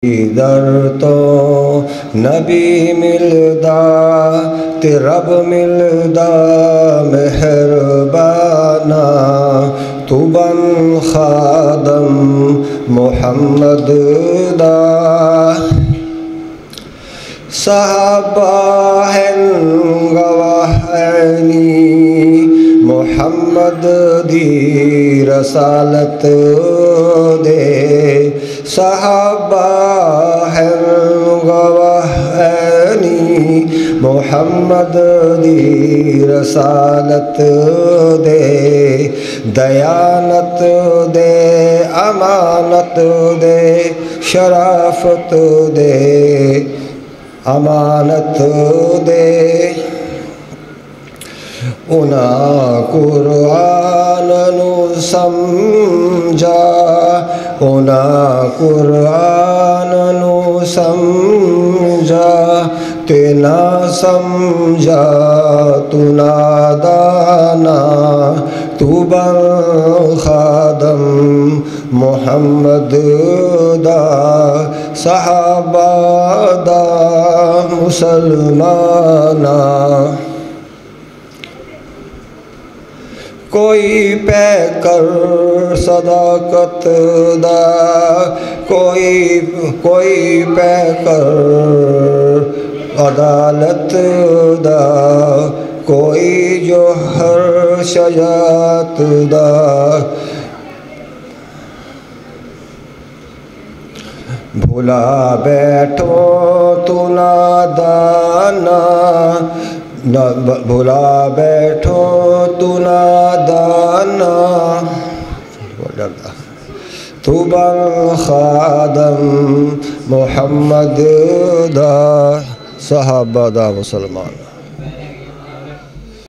در تو نبی ملدا تے رب ملدا مہربانا تو بن خادم محمد دا صحابہ ہیں گواہینی محمد دی رسالت دے صحابہ ہیں گواہینی محمد دی رسالت دے دیانت دے امانت دے شرافت دے امانت دے انہاں قرآن نو سمجھا انہاں قرآن نو سمجھا تے نہ سمجھا تو نادانا تو بن خادم محمد دا صحابہ دا مسلمانا کوئی پہ کر صداقت دا کوئی پہ کر عدالت دا کوئی جوہر شجاعت دا بھلا بیٹھو تو نادانا بھلا بیٹھو تو نادانا تو بن خادم محمد دا صحابہ دا مسلمان